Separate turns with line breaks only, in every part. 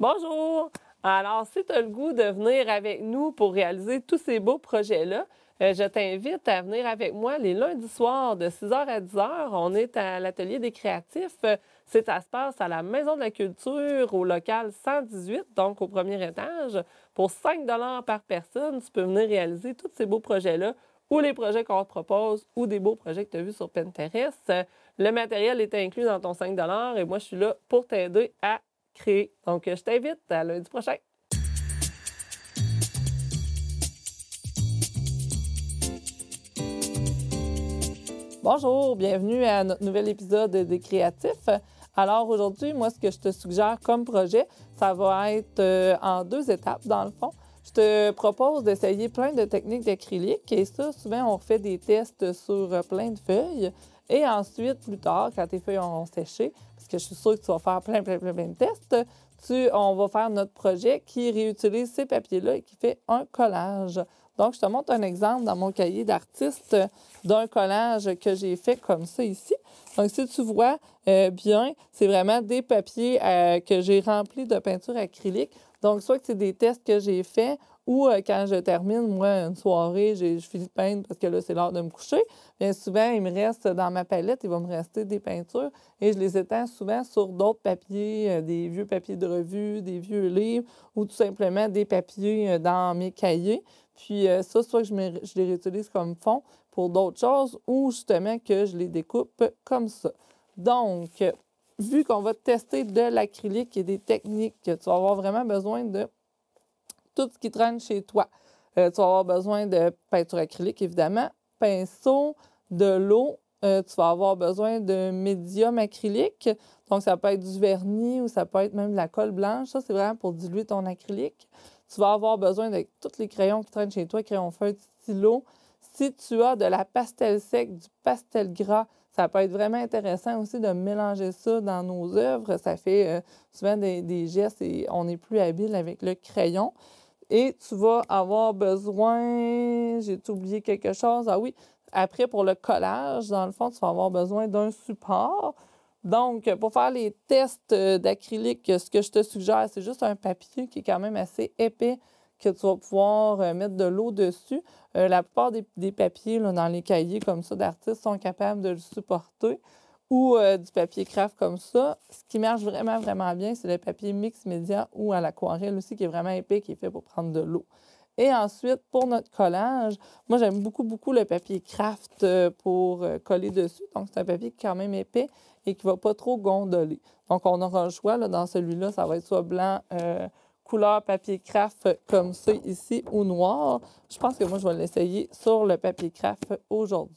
Bonjour! Alors, si tu as le goût de venir avec nous pour réaliser tous ces beaux projets-là, je t'invite à venir avec moi les lundis soirs de 6h à 10h. On est à l'Atelier des créatifs. Ça se passe à la Maison de la Culture, au local 118, donc au premier étage. Pour 5 par personne, tu peux venir réaliser tous ces beaux projets-là, ou les projets qu'on te propose, ou des beaux projets que tu as vus sur Pinterest. Le matériel est inclus dans ton 5 et moi, je suis là pour t'aider à créer. Donc, je t'invite à lundi prochain. Bonjour, bienvenue à notre nouvel épisode des Créatifs. Alors aujourd'hui, moi, ce que je te suggère comme projet, ça va être en 2 étapes dans le fond. Je te propose d'essayer plein de techniques d'acrylique et ça, souvent, on fait des tests sur plein de feuilles. Et ensuite, plus tard, quand tes feuilles ont séché, parce que je suis sûre que tu vas faire plein de tests, on va faire notre projet qui réutilise ces papiers-là et qui fait un collage. Donc, je te montre un exemple dans mon cahier d'artiste d'un collage que j'ai fait comme ça ici. Donc, si tu vois bien, c'est vraiment des papiers que j'ai remplis de peinture acrylique. Donc, soit que c'est des tests que j'ai faits ou quand je termine, moi, une soirée, je finis de peindre parce que là, c'est l'heure de me coucher. Bien souvent, il me reste dans ma palette, il va me rester des peintures et je les étends souvent sur d'autres papiers, des vieux papiers de revue, des vieux livres ou tout simplement des papiers dans mes cahiers. Puis ça, soit que je les réutilise comme fond pour d'autres choses ou justement que je les découpe comme ça. Donc, vu qu'on va tester de l'acrylique et des techniques, tu vas avoir vraiment besoin de tout ce qui traîne chez toi. Tu vas avoir besoin de peinture acrylique, évidemment, pinceau, de l'eau. Tu vas avoir besoin de médium acrylique. Donc, ça peut être du vernis ou ça peut être même de la colle blanche. Ça, c'est vraiment pour diluer ton acrylique. Tu vas avoir besoin de tous les crayons qui traînent chez toi, crayons feutre, stylo. Si tu as de la pastel sec, du pastel gras, ça peut être vraiment intéressant aussi de mélanger ça dans nos œuvres. Ça fait souvent des gestes et on est plus habile avec le crayon. Et tu vas avoir besoin, j'ai oublié quelque chose, ah oui, après pour le collage, dans le fond, tu vas avoir besoin d'un support. Donc, pour faire les tests d'acrylique, ce que je te suggère, c'est juste un papier qui est quand même assez épais que tu vas pouvoir mettre de l'eau dessus. La plupart des papiers là, dans les cahiers comme ça d'artistes sont capables de le supporter ou du papier craft comme ça. Ce qui marche vraiment bien, c'est le papier mix média ou à l'aquarelle aussi, qui est vraiment épais, qui est fait pour prendre de l'eau. Et ensuite, pour notre collage, moi, j'aime beaucoup le papier craft pour coller dessus. Donc, c'est un papier qui est quand même épais et qui ne va pas trop gondoler. Donc, on aura le choix. Là, dans celui-là, ça va être soit blanc, couleur papier craft comme ça ici, ou noir. Je pense que moi, je vais l'essayer sur le papier craft aujourd'hui.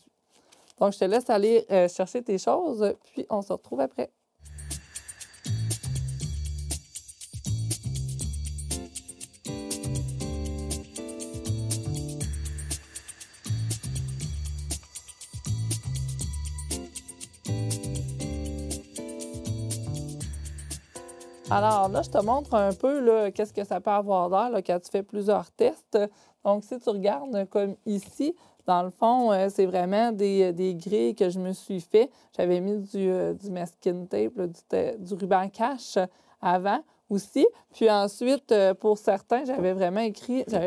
Donc, je te laisse aller chercher tes choses, puis on se retrouve après. Alors là, je te montre un peu qu'est-ce que ça peut avoir l'air là, quand tu fais plusieurs tests. Donc, si tu regardes comme ici, dans le fond, c'est vraiment des grilles que je me suis fait. J'avais mis du masking tape, là, du ruban cache avant aussi. Puis ensuite, pour certains, j'avais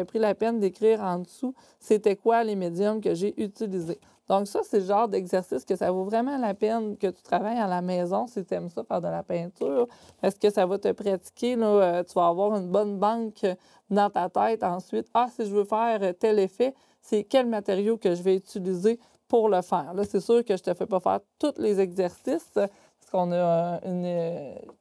pris la peine d'écrire en dessous c'était quoi les médiums que j'ai utilisés. Donc ça, c'est le genre d'exercice que ça vaut vraiment la peine que tu travailles à la maison si tu aimes ça, faire de la peinture, parce que ça va te pratiquer. Là, tu vas avoir une bonne banque dans ta tête ensuite. Ah, si je veux faire tel effet, c'est quel matériau que je vais utiliser pour le faire. Là, c'est sûr que je ne te fais pas faire tous les exercices parce qu'on a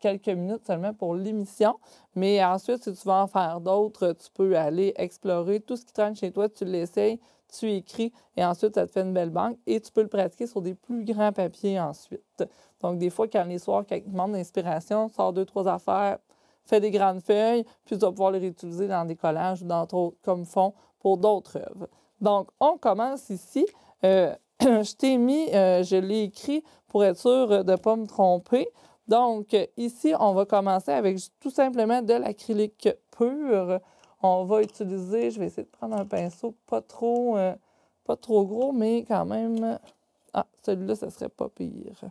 quelques minutes seulement pour l'émission. Mais ensuite, si tu veux en faire d'autres, tu peux aller explorer tout ce qui traîne chez toi, tu l'essayes, tu écris et ensuite, ça te fait une belle banque et tu peux le pratiquer sur des plus grands papiers ensuite. Donc, des fois, quand les soirs, quand tu demandes d'inspiration, sors 2-3 affaires, fais des grandes feuilles, puis tu vas pouvoir les réutiliser dans des collages ou comme fond pour d'autres œuvres. Donc, on commence ici. Je l'ai écrit pour être sûr de ne pas me tromper. Donc, ici, on va commencer avec tout simplement de l'acrylique pur. On va utiliser, je vais essayer de prendre un pinceau pas trop gros, mais quand même... Ah, celui-là, ça serait pas pire.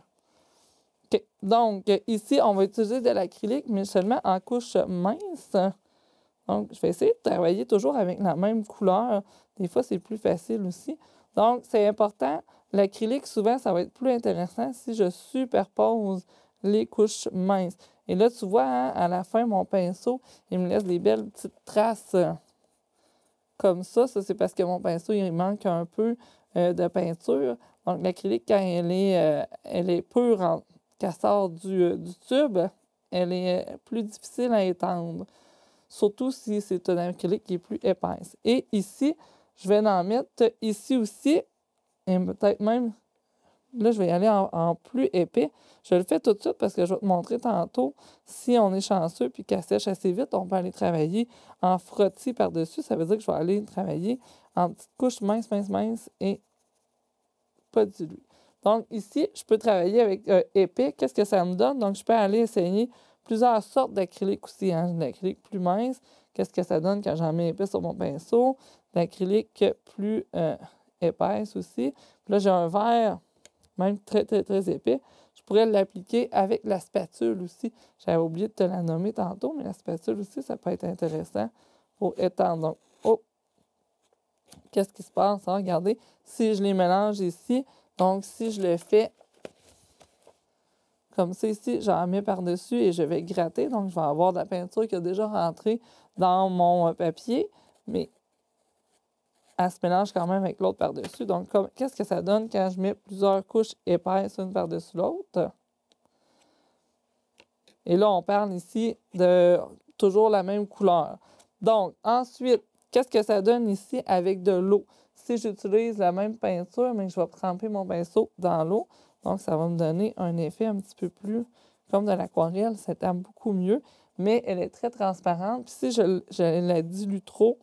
OK. Donc, ici, on va utiliser de l'acrylique, mais seulement en couche mince. Donc, je vais essayer de travailler toujours avec la même couleur. Des fois, c'est plus facile aussi. Donc, c'est important. L'acrylique, souvent, ça va être plus intéressant si je superpose les couches minces. Et là, tu vois, hein, à la fin, mon pinceau, il me laisse des belles petites traces comme ça. Ça, c'est parce que mon pinceau, il manque un peu de peinture. Donc, l'acrylique, quand elle est pure, qu'elle sort du tube, elle est plus difficile à étendre. Surtout si c'est un acrylique qui est plus épaisse. Et ici, je vais en mettre ici aussi, et peut-être même, là, je vais y aller en plus épais. Je le fais tout de suite parce que je vais te montrer tantôt, si on est chanceux puis qu'elle sèche assez vite, on peut aller travailler en frottis par-dessus. Ça veut dire que je vais aller travailler en petites couches minces, minces, minces et pas diluées. Donc ici, je peux travailler avec épais. Qu'est-ce que ça me donne? Donc, je peux aller essayer plusieurs sortes d'acrylique aussi. Hein. De l'acrylique plus mince. Qu'est-ce que ça donne quand j'en mets épais sur mon pinceau? L'acrylique plus épaisse aussi. Puis là, j'ai un verre, même très, très, très épais. Je pourrais l'appliquer avec la spatule aussi. J'avais oublié de te la nommer tantôt, mais la spatule aussi, ça peut être intéressant pour étendre. Donc, oh! Qu'est-ce qui se passe? Hein? Regardez, si je les mélange ici, donc si je le fais comme ça ici, j'en mets par-dessus et je vais gratter. Donc, je vais avoir de la peinture qui a déjà rentré dans mon papier, mais elle se mélange quand même avec l'autre par-dessus. Donc, qu'est-ce que ça donne quand je mets plusieurs couches épaisses une par-dessus l'autre? Et là, on parle ici de toujours la même couleur. Donc, ensuite, qu'est-ce que ça donne ici avec de l'eau? Si j'utilise la même peinture, mais que je vais tremper mon pinceau dans l'eau, donc ça va me donner un effet un petit peu plus comme de l'aquarelle. Ça teint beaucoup mieux, mais elle est très transparente. Puis si je la dilue trop,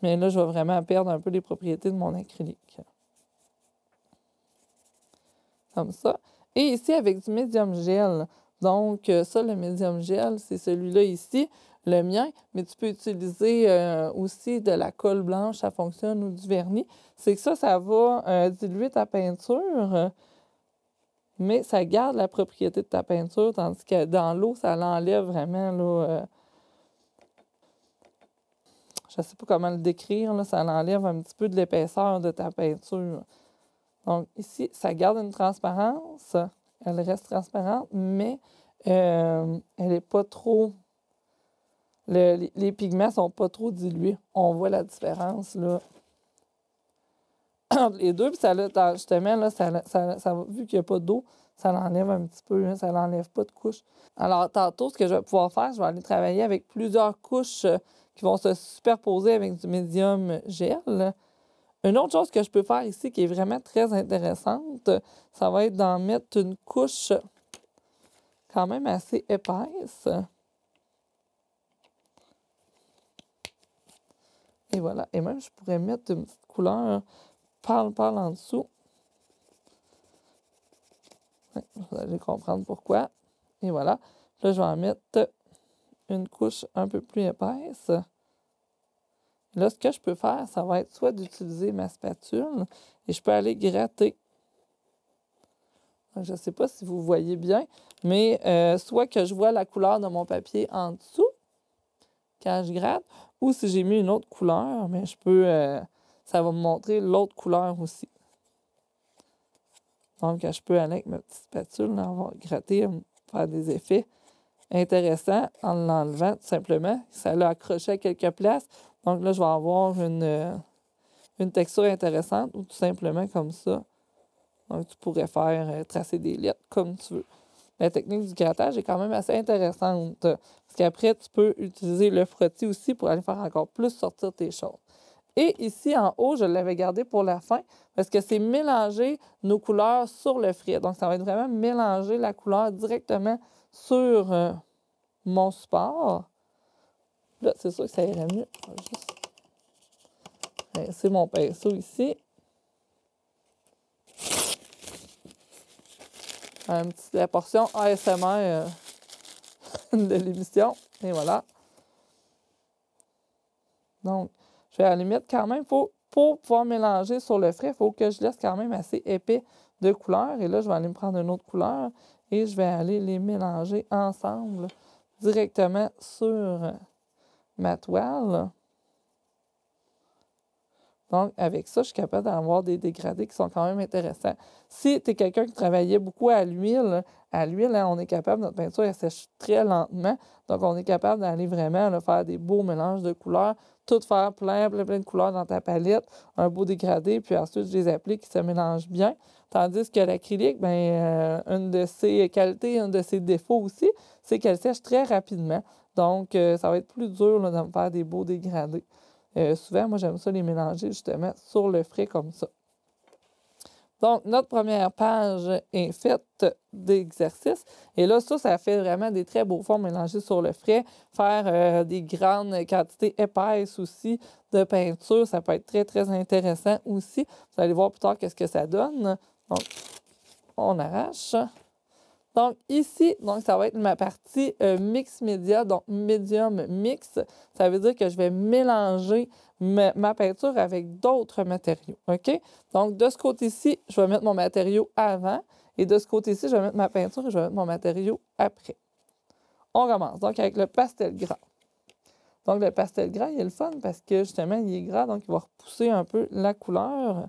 mais là, je vais vraiment perdre un peu les propriétés de mon acrylique. Comme ça. Et ici, avec du médium gel. Donc, ça, le médium gel, c'est celui-là ici, le mien. Mais tu peux utiliser aussi de la colle blanche, ça fonctionne, ou du vernis. C'est que ça va diluer ta peinture, mais ça garde la propriété de ta peinture, tandis que dans l'eau, ça l'enlève vraiment, là... je ne sais pas comment le décrire, là, ça l'enlève un petit peu de l'épaisseur de ta peinture. Donc, ici, ça garde une transparence. Elle reste transparente, mais elle n'est pas trop... les pigments ne sont pas trop dilués. On voit la différence, là, entre les deux. Puis ça, justement, là, vu qu'il n'y a pas d'eau, ça l'enlève un petit peu. Hein, ça l'enlève pas de couche. Alors, tantôt, ce que je vais pouvoir faire, je vais aller travailler avec plusieurs couches qui vont se superposer avec du médium gel. Une autre chose que je peux faire ici qui est vraiment très intéressante, ça va être d'en mettre une couche quand même assez épaisse. Et voilà. Et même, je pourrais mettre une petite couleur pâle en dessous. Ouais, vous allez comprendre pourquoi. Et voilà. Là, je vais en mettre une couche un peu plus épaisse. Là, ce que je peux faire, ça va être soit d'utiliser ma spatule et je peux aller gratter. Je ne sais pas si vous voyez bien, mais soit que je vois la couleur de mon papier en dessous quand je gratte, ou si j'ai mis une autre couleur, mais je peux, ça va me montrer l'autre couleur aussi. Donc, je peux aller avec ma petite spatule, là, on va gratter, faire des effets intéressants en l'enlevant tout simplement. Ça l'a accroché à quelques places. Donc là, je vais avoir une texture intéressante ou tout simplement comme ça. Donc, tu pourrais faire tracer des lettres comme tu veux. La technique du grattage est quand même assez intéressante parce qu'après, tu peux utiliser le frottis aussi pour aller faire encore plus sortir tes choses. Et ici, en haut, je l'avais gardé pour la fin parce que c'est mélanger nos couleurs sur le frais. Donc, ça va être vraiment mélanger la couleur directement sur mon support. Là, c'est sûr que ça irait mieux. Je vais juste rincer mon pinceau ici. La portion ASMR de l'émission. Et voilà. Donc, je vais à la limite quand même, pour pouvoir mélanger sur le frais, il faut que je laisse quand même assez épais. de couleurs. Et là, je vais aller me prendre une autre couleur et je vais aller les mélanger ensemble directement sur ma toile. Donc, avec ça, je suis capable d'avoir des dégradés qui sont quand même intéressants. Si tu es quelqu'un qui travaillait beaucoup à l'huile, hein, on est capable, notre peinture, elle sèche très lentement. Donc, on est capable d'aller vraiment là, faire des beaux mélanges de couleurs, tout faire plein de couleurs dans ta palette, un beau dégradé, puis ensuite, je les applique, qui se mélangent bien. Tandis que l'acrylique, bien, une de ses qualités, un de ses défauts aussi, c'est qu'elle sèche très rapidement. Donc, ça va être plus dur là, de me faire des beaux dégradés. Souvent, moi, j'aime ça les mélanger justement sur le frais comme ça. Donc, notre première page est faite d'exercices. Et là, ça fait vraiment des très beaux fonds mélangés sur le frais. Faire des grandes quantités épaisses aussi de peinture, ça peut être très, très intéressant aussi. Vous allez voir plus tard qu'est-ce que ça donne. Donc, on arrache. Donc, ici, ça va être ma partie mix média, donc médium mix. Ça veut dire que je vais mélanger ma peinture avec d'autres matériaux, OK? Donc, de ce côté-ci, je vais mettre mon matériau avant et de ce côté-ci, je vais mettre ma peinture et je vais mettre mon matériau après. On commence donc avec le pastel gras. Donc, le pastel gras, il est le fun parce que justement, il est gras, donc il va repousser un peu la couleur.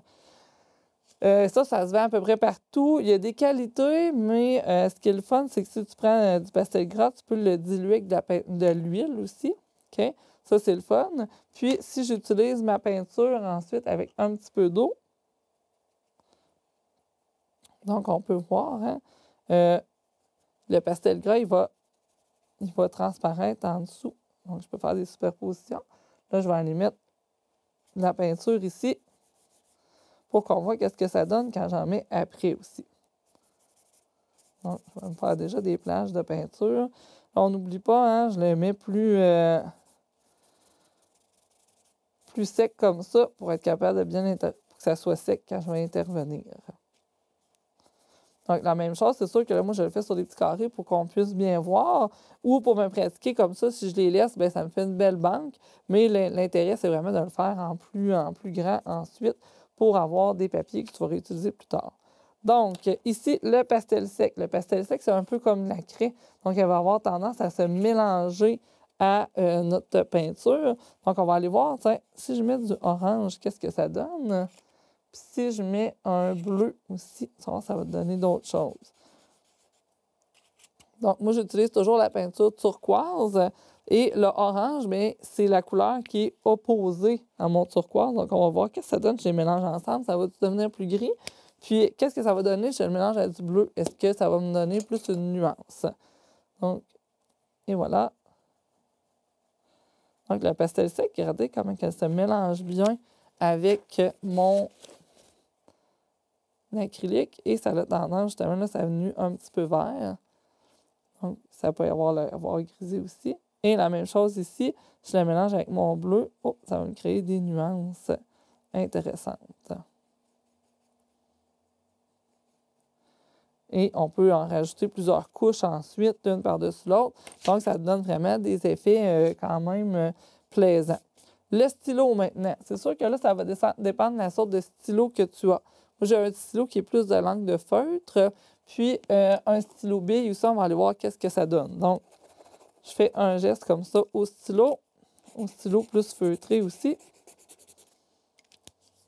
Ça se vend à peu près partout. Il y a des qualités, mais ce qui est le fun, c'est que si tu prends du pastel gras, tu peux le diluer avec de l'huile aussi. OK? Ça, c'est le fun. Puis, si j'utilise ma peinture ensuite avec un petit peu d'eau, donc on peut voir, hein, le pastel gras, il va transparaître en dessous. Donc, je peux faire des superpositions. Là, je vais aller mettre de la peinture ici, pour qu'on voit qu'est-ce que ça donne quand j'en mets après aussi. Donc, je vais me faire déjà des plages de peinture. On n'oublie pas, hein, je les mets plus sec comme ça pour être capable de bien pour que ça soit sec quand je vais intervenir. Donc, la même chose, c'est sûr que là, moi, je le fais sur des petits carrés pour qu'on puisse bien voir. Ou pour me pratiquer comme ça, si je les laisse, bien, ça me fait une belle banque. Mais l'intérêt, c'est vraiment de le faire en plus grand ensuite pour avoir des papiers que tu vas réutiliser plus tard. Donc, ici, le pastel sec. Le pastel sec, c'est un peu comme la craie. Donc, elle va avoir tendance à se mélanger à notre peinture. Donc, on va aller voir, tiens, si je mets du orange, qu'est-ce que ça donne? Puis si je mets un bleu aussi, ça va te donner d'autres choses. Donc, moi, j'utilise toujours la peinture turquoise. Et le orange, bien, c'est la couleur qui est opposée à mon turquoise. Donc, on va voir qu'est-ce que ça donne si je les mélange ensemble. Ça va devenir plus gris. Puis, qu'est-ce que ça va donner si je le mélange avec du bleu? Est-ce que ça va me donner plus une nuance? Donc, et voilà. Donc, le pastel sec, regardez comment elle se mélange bien avec mon acrylique. Et ça a tendance, justement, là, ça a venu un petit peu vert. Donc, ça peut y avoir grisé aussi. Et la même chose ici, je la mélange avec mon bleu. Oh, ça va me créer des nuances intéressantes. Et on peut en rajouter plusieurs couches ensuite, l'une par-dessus l'autre. Donc, ça donne vraiment des effets quand même plaisants. Le stylo maintenant. C'est sûr que là, ça va dépendre de la sorte de stylo que tu as. Moi, j'ai un stylo qui est plus de langue de feutre, puis un stylo bille aussi, on va aller voir qu'est-ce que ça donne. Donc, je fais un geste comme ça au stylo plus feutré aussi.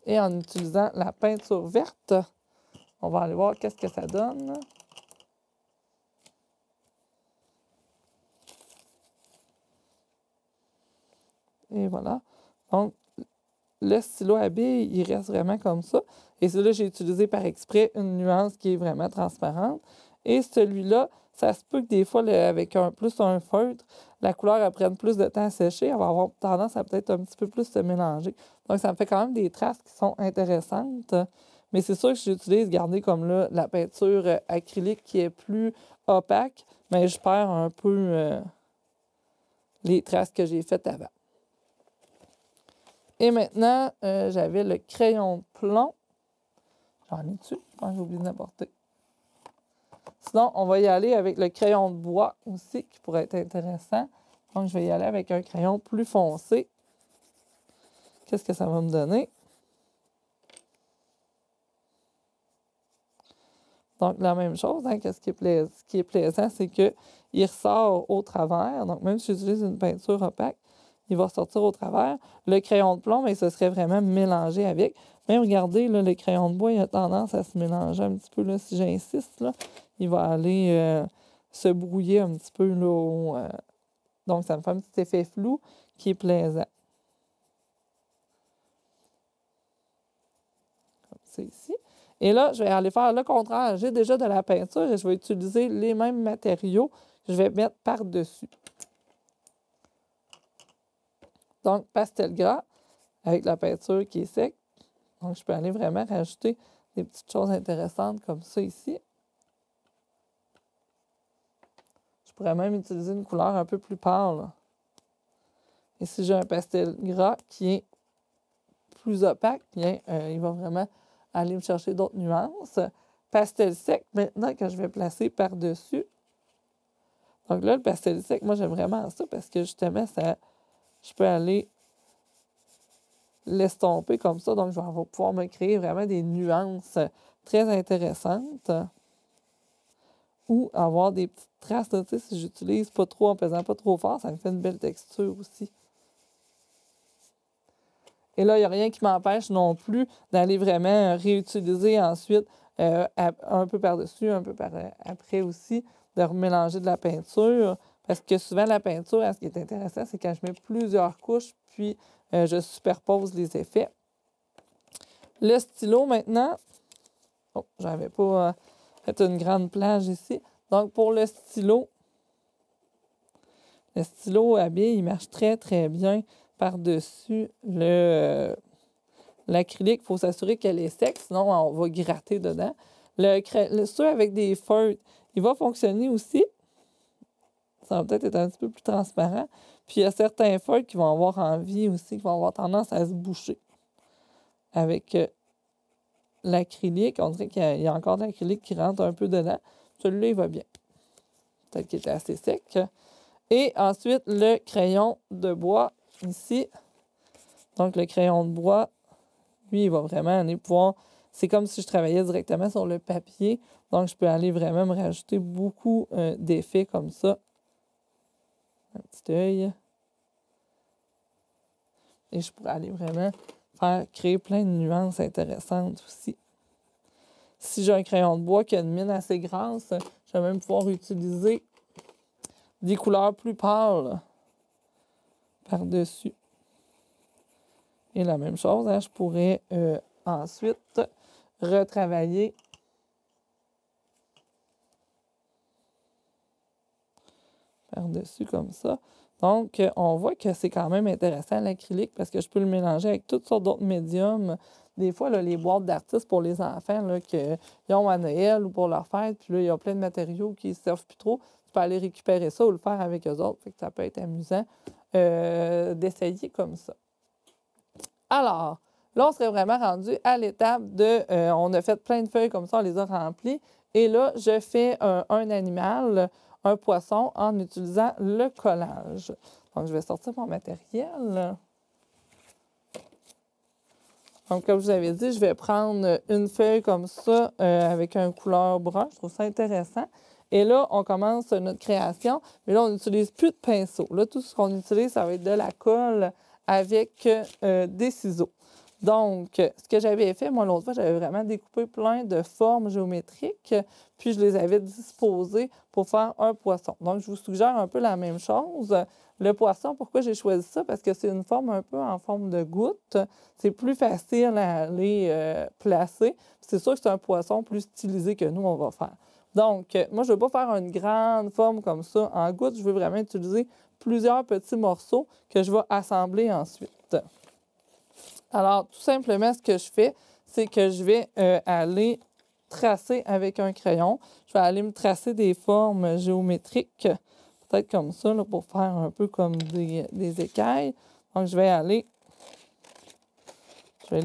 Et en utilisant la peinture verte, on va aller voir qu'est-ce que ça donne. Et voilà. Donc, le stylo à billes, il reste vraiment comme ça. Et celui-là, j'ai utilisé par exprès une nuance qui est vraiment transparente. Et celui-là, ça se peut que des fois, avec un feutre, la couleur elle prenne plus de temps à sécher. Elle va avoir tendance à peut-être un petit peu plus se mélanger. Donc, ça me fait quand même des traces qui sont intéressantes. Mais c'est sûr que j'utilise, regardez comme là, la peinture acrylique qui est plus opaque, mais je perds un peu les traces que j'ai faites avant. Et maintenant, j'avais le crayon de plomb. J'en ai dessus, je pense que j'ai oublié de l'apporter. Sinon, on va y aller avec le crayon de bois aussi, qui pourrait être intéressant. Donc, je vais y aller avec un crayon plus foncé. Qu'est-ce que ça va me donner? Donc, la même chose, hein, ce qui est plaisant, c'est qu'il ressort au travers. Donc, même si j'utilise une peinture opaque, il va sortir au travers. Le crayon de plomb, mais ce serait vraiment mélangé avec. Même, regardez, là, le crayon de bois, il a tendance à se mélanger un petit peu. Là, si j'insiste, là, il va aller se brouiller un petit peu. Là, donc, ça me fait un petit effet flou qui est plaisant. Comme ça ici. Et là, je vais aller faire le contraire. J'ai déjà de la peinture et je vais utiliser les mêmes matériaux que je vais mettre par-dessus. Donc, pastel gras avec la peinture qui est sec. Donc, je peux aller vraiment rajouter des petites choses intéressantes comme ça ici. Je pourrais même utiliser une couleur un peu plus pâle. Et si j'ai un pastel gras qui est plus opaque, bien, il va vraiment aller me chercher d'autres nuances. Pastel sec, maintenant, que je vais placer par-dessus. Donc là, le pastel sec, moi, j'aime vraiment ça parce que justement, je peux aller l'estomper comme ça. Donc, je vais pouvoir me créer vraiment des nuances très intéressantes. Ou avoir des petites traces, là, si j'utilise pas trop en pesant pas trop fort, ça me fait une belle texture aussi. Et là, il n'y a rien qui m'empêche non plus d'aller vraiment réutiliser ensuite un peu par-dessus, un peu après aussi, de remélanger de la peinture. Parce que souvent, la peinture, ce qui est intéressant, c'est quand je mets plusieurs couches, puis je superpose les effets. Le stylo, maintenant, oh, j'avais pas fait une grande plage ici. Donc, pour le stylo à billes, il marche très, très bien par-dessus l'acrylique. Il faut s'assurer qu'elle est sec, sinon on va gratter dedans. Ceux avec des feutres, il va fonctionner aussi. Ça va peut-être être un petit peu plus transparent. Puis, il y a certains feutres qui vont avoir envie aussi, qui vont avoir tendance à se boucher. Avec l'acrylique, on dirait qu'il y a encore de l'acrylique qui rentre un peu dedans. Celui-là, il va bien. Peut-être qu'il était assez sec. Et ensuite, le crayon de bois, ici. Donc, le crayon de bois, lui, il va vraiment aller pouvoir... C'est comme si je travaillais directement sur le papier. Donc, je peux aller vraiment me rajouter beaucoup d'effets comme ça. Un petit œil. Et je pourrais aller vraiment créer plein de nuances intéressantes aussi. Si j'ai un crayon de bois qui a une mine assez grasse, je vais même pouvoir utiliser des couleurs plus pâles par-dessus. Et la même chose, hein, je pourrais ensuite retravailler par-dessus comme ça. Donc, on voit que c'est quand même intéressant l'acrylique parce que je peux le mélanger avec toutes sortes d'autres médiums. Des fois, là, les boîtes d'artistes pour les enfants qu'ils ont à Noël ou pour leur fête, puis là, il y a plein de matériaux qui ne servent plus trop. Tu peux aller récupérer ça ou le faire avec eux autres. Fait que ça peut être amusant d'essayer comme ça. Alors, là, on serait vraiment rendu à l'étape de... on a fait plein de feuilles comme ça, on les a remplies. Et là, je fais un animal, un poisson, en utilisant le collage. Donc, je vais sortir mon matériel. Donc, comme je vous avais dit, je vais prendre une feuille comme ça avec un couleur brun. Je trouve ça intéressant. Et là, on commence notre création. Mais là, on n'utilise plus de pinceau. Là, tout ce qu'on utilise, ça va être de la colle avec des ciseaux. Donc, ce que j'avais fait, moi, l'autre fois, j'avais vraiment découpé plein de formes géométriques, puis je les avais disposées pour faire un poisson. Donc, je vous suggère un peu la même chose. Le poisson, pourquoi j'ai choisi ça? Parce que c'est une forme un peu en forme de goutte. C'est plus facile à aller placer. C'est sûr que c'est un poisson plus stylisé que nous, on va faire. Donc, moi, je ne veux pas faire une grande forme comme ça en goutte. Je veux vraiment utiliser plusieurs petits morceaux que je vais assembler ensuite. Alors, tout simplement, ce que je fais, c'est que je vais aller tracer avec un crayon. Je vais aller me tracer des formes géométriques, peut-être comme ça, là, pour faire un peu comme des écailles. Donc, je vais les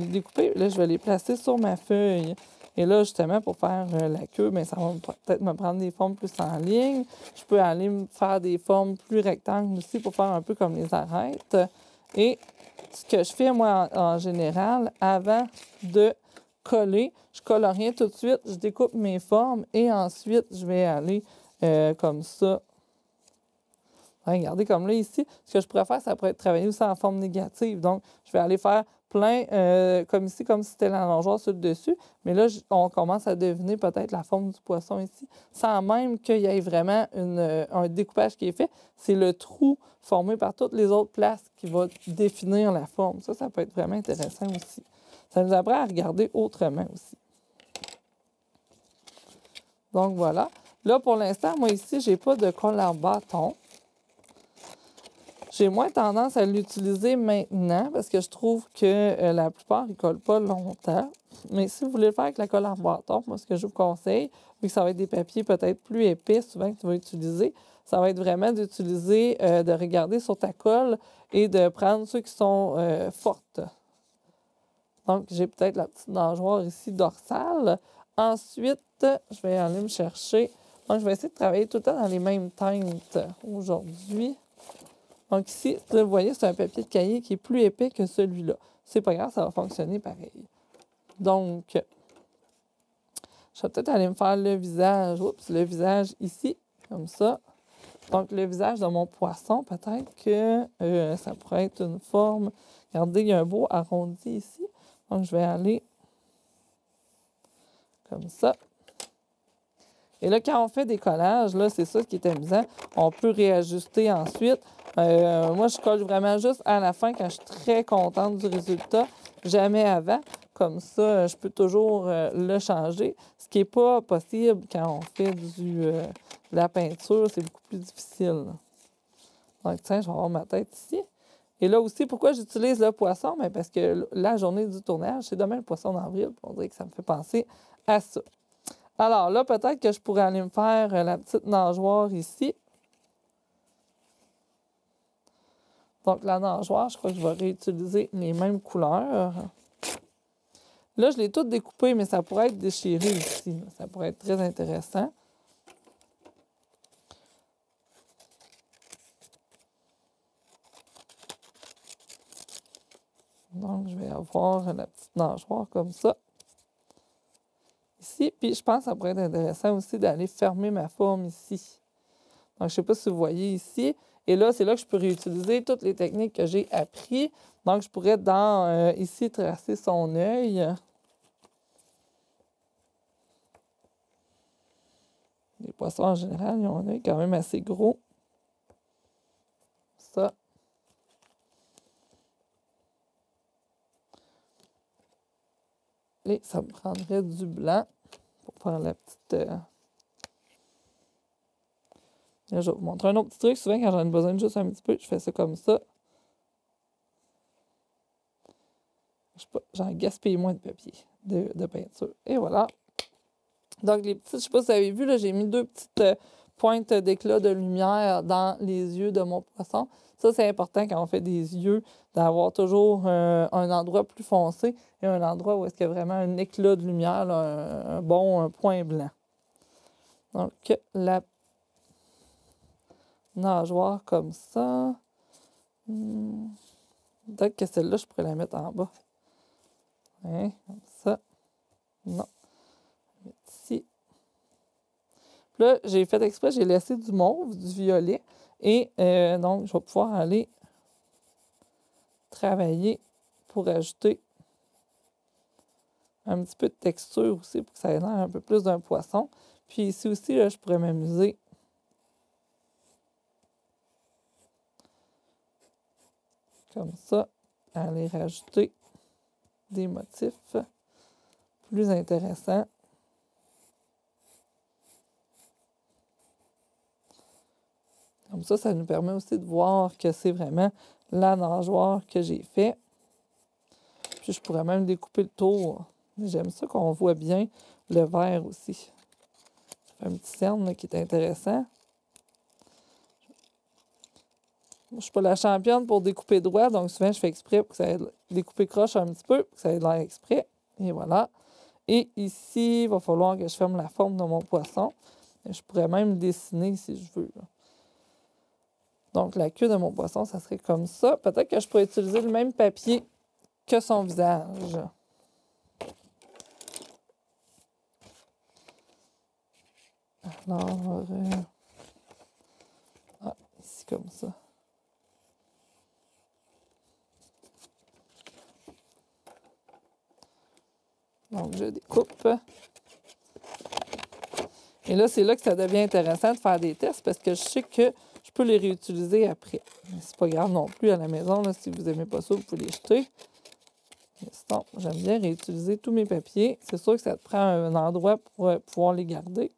découper. Là, je vais les placer sur ma feuille. Et là, justement, pour faire la queue, bien, ça va peut-être me prendre des formes plus en ligne. Je peux aller me faire des formes plus rectangles aussi pour faire un peu comme les arêtes. Et ce que je fais, moi, en général, avant de coller. Je colle rien tout de suite. Je découpe mes formes et ensuite, je vais aller comme ça. Regardez, comme là, ici, ce que je pourrais faire, ça pourrait être travailler aussi en forme négative. Donc, je vais aller faire plein, comme ici, comme si c'était la nageoire sur le dessus. Mais là, on commence à deviner peut-être la forme du poisson ici, sans même qu'il y ait vraiment un découpage qui est fait. C'est le trou formé par toutes les autres places qui va définir la forme. Ça peut être vraiment intéressant aussi. Ça nous apprend à regarder autrement aussi. Donc, voilà. Là, pour l'instant, moi, ici, je n'ai pas de colle en bâton. J'ai moins tendance à l'utiliser maintenant parce que je trouve que la plupart, ils ne collent pas longtemps. Mais si vous voulez le faire avec la colle en bâton, moi, ce que je vous conseille, vu que ça va être des papiers peut-être plus épais souvent que tu vas utiliser, ça va être vraiment d'utiliser, de regarder sur ta colle et de prendre ceux qui sont fortes. Donc, j'ai peut-être la petite nageoire ici dorsale. Ensuite, je vais aller me chercher. Donc, je vais essayer de travailler tout le temps dans les mêmes teintes aujourd'hui. Donc ici, vous voyez, c'est un papier de cahier qui est plus épais que celui-là. C'est pas grave, ça va fonctionner pareil. Donc, je vais peut-être aller me faire le visage. Oups, le visage ici, comme ça. Donc, le visage de mon poisson, peut-être que ça pourrait être une forme. Regardez, il y a un beau arrondi ici. Donc, je vais aller comme ça. Et là, quand on fait des collages, là, c'est ça qui est amusant. On peut réajuster ensuite. Moi, je colle vraiment juste à la fin quand je suis très contente du résultat, jamais avant. Comme ça, je peux toujours le changer. Ce qui n'est pas possible quand on fait de la peinture, c'est beaucoup plus difficile. Donc, tiens, je vais avoir ma tête ici. Et là aussi, pourquoi j'utilise le poisson? Bien, parce que la journée du tournage, c'est demain le poisson d'avril. On dirait que ça me fait penser à ça. Alors là, peut-être que je pourrais aller me faire la petite nageoire ici. Donc, la nageoire, je crois que je vais réutiliser les mêmes couleurs. Là, je l'ai toutes découpées, mais ça pourrait être déchiré ici. Ça pourrait être très intéressant. Donc, je vais avoir la petite nageoire comme ça. Ici, puis je pense que ça pourrait être intéressant aussi d'aller fermer ma forme ici. Donc, je ne sais pas si vous voyez ici. Et là, c'est là que je peux réutiliser toutes les techniques que j'ai apprises. Donc, je pourrais, ici, tracer son œil. Les poissons, en général, ils ont un œil quand même assez gros. Ça. Et ça me prendrait du blanc pour faire la petite... Là, je vais vous montrer un autre petit truc. Souvent, quand j'en ai besoin de juste un petit peu, je fais ça comme ça. J'en gaspille moins de papier de peinture. Et voilà. Donc, les petites, je ne sais pas si vous avez vu, là, j'ai mis deux petites pointes d'éclat de lumière dans les yeux de mon poisson. Ça, c'est important quand on fait des yeux, d'avoir toujours un endroit plus foncé et un endroit où est-ce qu'il y a vraiment un éclat de lumière, là, un bon point blanc. Donc, la nageoire comme ça. Peut-être que celle-là, je pourrais la mettre en bas. Hein, comme ça. Non. Ici. Puis là, j'ai fait exprès, j'ai laissé du mauve, du violet. Et donc, je vais pouvoir aller travailler pour ajouter un petit peu de texture aussi, pour que ça ait l'air un peu plus d'un poisson. Puis ici aussi, là, je pourrais m'amuser comme ça, à aller rajouter des motifs plus intéressants. Comme ça nous permet aussi de voir que c'est vraiment la nageoire que j'ai fait. Puis je pourrais même découper le tour. J'aime ça qu'on voit bien le vert aussi. Ça fait un petit cerne là, qui est intéressant. Je ne suis pas la championne pour découper droit, donc souvent je fais exprès pour que ça ait découper croche un petit peu, pour que ça ait l'air exprès. Et voilà. Et ici, il va falloir que je ferme la forme de mon poisson. Et je pourrais même dessiner si je veux. Là. Donc, la queue de mon poisson, ça serait comme ça. Peut-être que je pourrais utiliser le même papier que son visage. Alors, ici comme ça. Donc, je découpe. Et là, c'est là que ça devient intéressant de faire des tests parce que je sais que je peux les réutiliser après. Mais c'est pas grave non plus à la maison. Là, si vous n'aimez pas ça, vous pouvez les jeter. Mais sinon, j'aime bien réutiliser tous mes papiers. C'est sûr que ça te prend un endroit pour pouvoir les garder.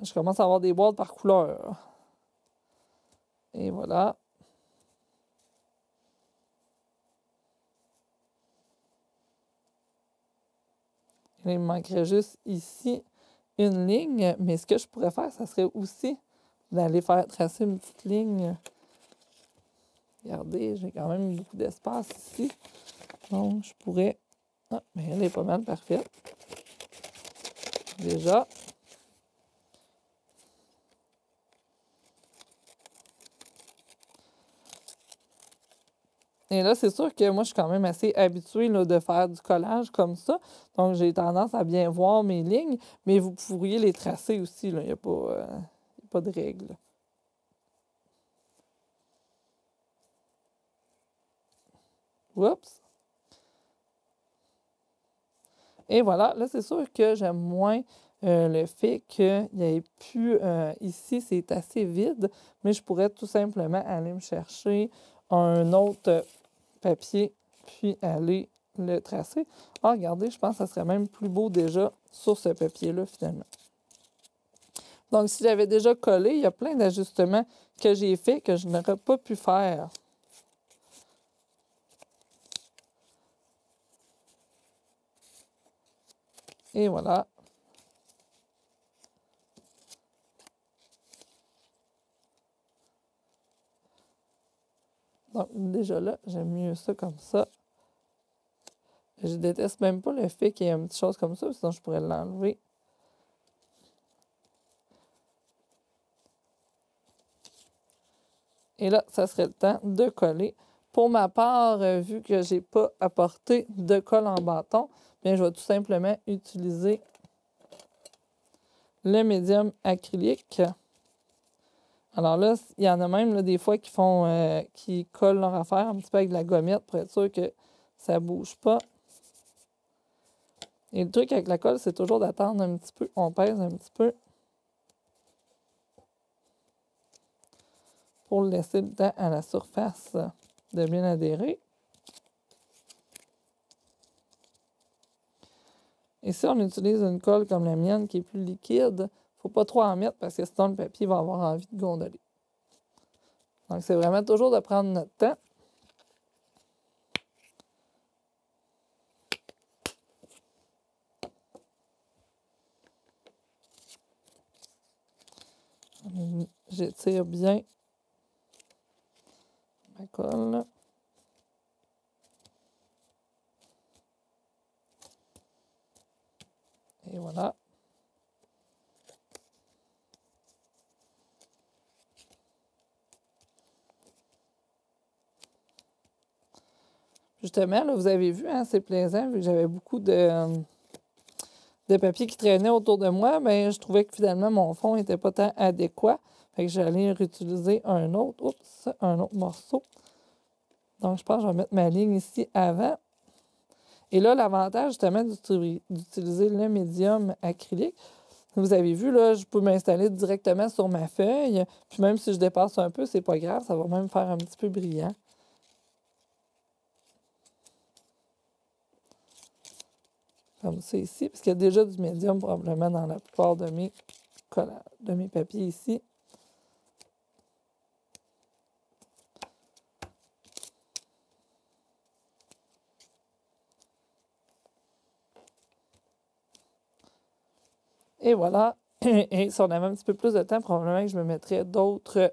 Je commence à avoir des boîtes par couleur. Et voilà. Et là, il me manquerait juste ici une ligne. Mais ce que je pourrais faire, ça serait aussi d'aller faire tracer une petite ligne. Regardez, j'ai quand même beaucoup d'espace ici. Donc, je pourrais... Ah, mais elle est pas mal parfaite. Déjà. Et là, c'est sûr que moi, je suis quand même assez habituée là, de faire du collage comme ça. Donc, j'ai tendance à bien voir mes lignes, mais vous pourriez les tracer aussi. Il n'y a pas de règle. Oups! Et voilà, là, c'est sûr que j'aime moins le fait qu'il n'y ait plus... ici, c'est assez vide, mais je pourrais tout simplement aller me chercher un autre papier, puis aller le tracer. Ah, regardez, je pense que ça serait même plus beau déjà sur ce papier-là, finalement. Donc, si j'avais déjà collé, il y a plein d'ajustements que j'ai faits que je n'aurais pas pu faire. Et voilà. Donc, déjà là, j'aime mieux ça comme ça. Je déteste même pas le fait qu'il y ait une petite chose comme ça, sinon je pourrais l'enlever. Et là, ça serait le temps de coller. Pour ma part, vu que je n'ai pas apporté de colle en bâton, bien, je vais tout simplement utiliser le médium acrylique. Alors là, il y en a même là, des fois qui collent leur affaire un petit peu avec de la gommette pour être sûr que ça ne bouge pas. Et le truc avec la colle, c'est toujours d'attendre un petit peu. On pèse un petit peu pour laisser le temps à la surface de bien adhérer. Et si on utilise une colle comme la mienne qui est plus liquide, il ne faut pas trop en mettre parce que sinon le papier va avoir envie de gondoler. Donc, c'est vraiment toujours de prendre notre temps. J'étire bien ma colle. Et voilà. Justement, là, vous avez vu, hein, c'est plaisant, vu que j'avais beaucoup de papier qui traînait autour de moi, mais je trouvais que finalement, mon fond n'était pas tant adéquat. Fait que j'allais réutiliser un autre morceau. Donc, je pense que je vais mettre ma ligne ici avant. Et là, l'avantage, justement, d'utiliser le médium acrylique, vous avez vu, là, je peux m'installer directement sur ma feuille. Puis même si je dépasse un peu, c'est pas grave, ça va même faire un petit peu brillant. Comme ça ici, parce qu'il y a déjà du médium probablement dans la plupart de mes papiers ici. Et voilà. Et si on avait un petit peu plus de temps, probablement que je me mettrais d'autres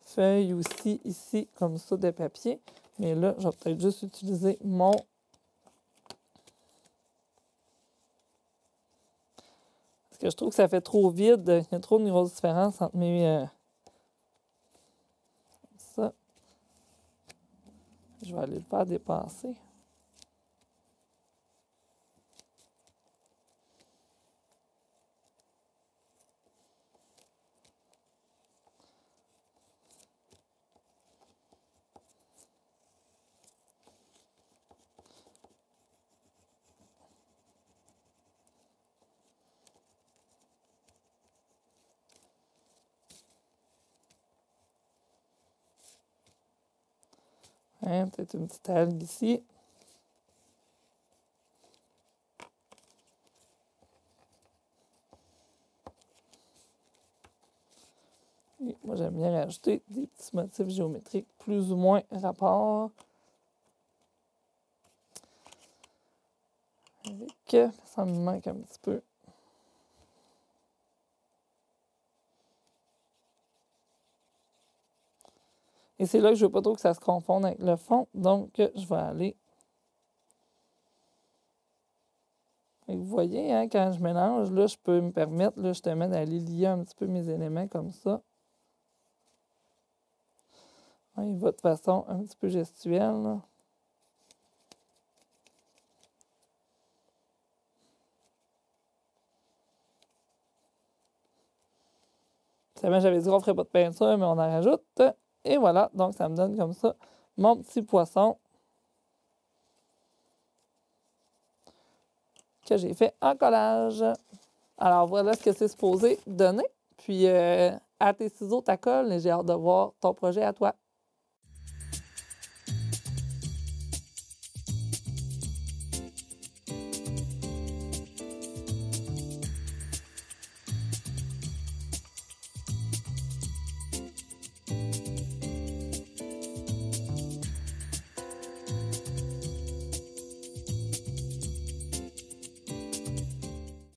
feuilles aussi ici, comme ça, de papier. Mais là, je vais peut-être juste utiliser mon... Parce que je trouve que ça fait trop vide. Il y a trop de grosses différences entre mes... Ça. Je vais aller le faire dépasser. Hein, peut-être une petite algue ici. Et moi, j'aime bien rajouter des petits motifs géométriques plus ou moins rapport. Avec, ça me manque un petit peu. Et c'est là que je ne veux pas trop que ça se confonde avec le fond. Donc, je vais aller. Et vous voyez, hein, quand je mélange, là, je peux me permettre là, justement d'aller lier un petit peu mes éléments comme ça. Hein, il va de façon un petit peu gestuelle. Là. J'avais dit qu'on ne ferait pas de peinture, mais on en rajoute. Et voilà, donc ça me donne comme ça mon petit poisson que j'ai fait en collage. Alors voilà ce que c'est supposé donner. Puis à tes ciseaux, ta colle, et j'ai hâte de voir ton projet à toi.